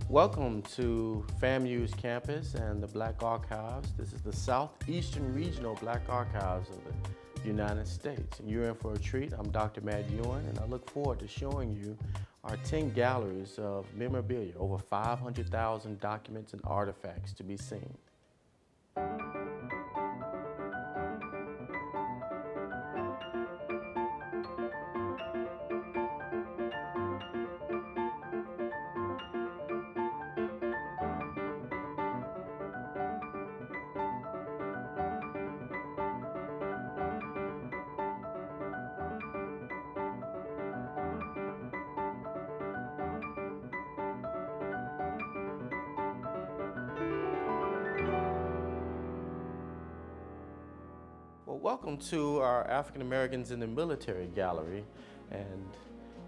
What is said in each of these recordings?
Welcome to FAMU's campus and the Black Archives. This is the Southeastern Regional Black Archives of the United States. And you're in for a treat. I'm Dr. Matt Ewan, and I look forward to showing you our 10 galleries of memorabilia, over 500,000 documents and artifacts to be seen. Well, welcome to our African Americans in the Military Gallery, and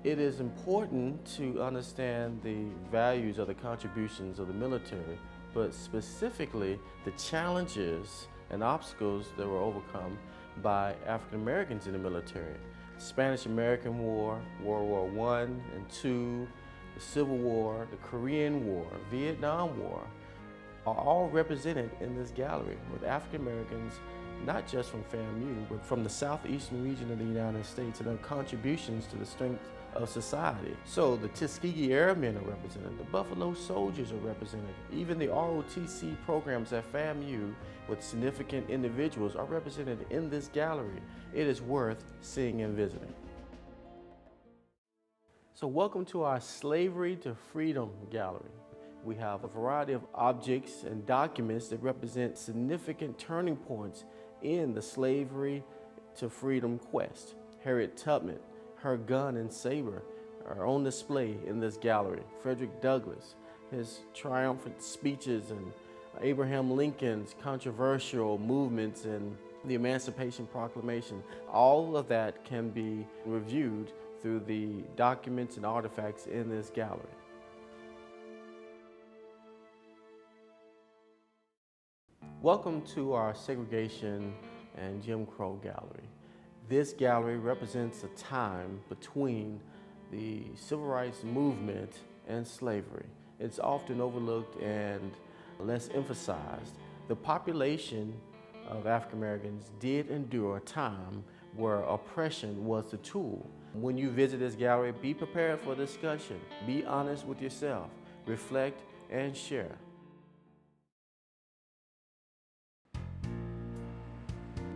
it is important to understand the values of the contributions of the military, but specifically the challenges and obstacles that were overcome by African Americans in the military. The Spanish-American War, World War I and II, the Civil War, the Korean War, Vietnam War, are all represented in this gallery with African Americans, not just from FAMU, but from the Southeastern region of the United States, and their contributions to the strength of society. So the Tuskegee Airmen are represented, the Buffalo Soldiers are represented, even the ROTC programs at FAMU with significant individuals are represented in this gallery. It is worth seeing and visiting. So welcome to our Slavery to Freedom Gallery. We have a variety of objects and documents that represent significant turning points in the slavery to freedom quest. Harriet Tubman, her gun and saber are on display in this gallery. Frederick Douglass, his triumphant speeches, and Abraham Lincoln's controversial movements and the Emancipation Proclamation. All of that can be reviewed through the documents and artifacts in this gallery. Welcome to our Segregation and Jim Crow Gallery. This gallery represents a time between the Civil Rights Movement and slavery. It's often overlooked and less emphasized. The population of African Americans did endure a time where oppression was the tool. When you visit this gallery, be prepared for discussion. Be honest with yourself. Reflect and share.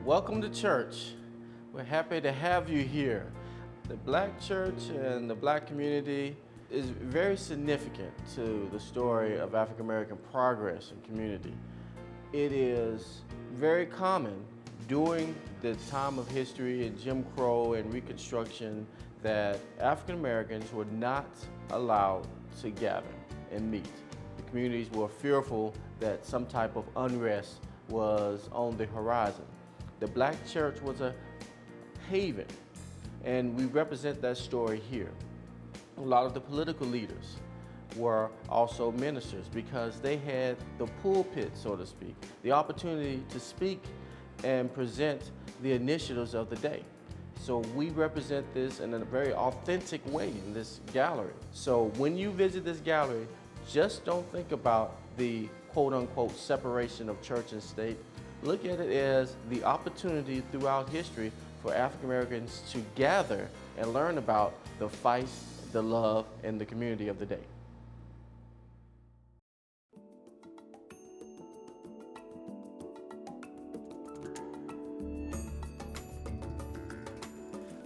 Welcome to church. We're happy to have you here. The Black church and the Black community is very significant to the story of African American progress and community. It is very common during the time of history in Jim Crow and Reconstruction that African Americans were not allowed to gather and meet. The communities were fearful that some type of unrest was on the horizon. The Black church was a haven, and we represent that story here. A lot of the political leaders were also ministers because they had the pulpit, so to speak, the opportunity to speak and present the initiatives of the day. So we represent this in a very authentic way in this gallery. So when you visit this gallery, just don't think about the quote-unquote separation of church and state. Look at it as the opportunity throughout history for African Americans to gather and learn about the fight, the love, and the community of the day.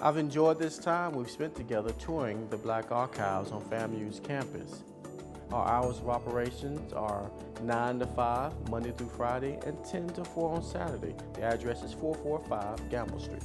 I've enjoyed this time we've spent together touring the Black Archives on FAMU's campus. Our hours of operations are 9 to 5, Monday through Friday, and 10 to 4 on Saturday. The address is 445 Gamble Street.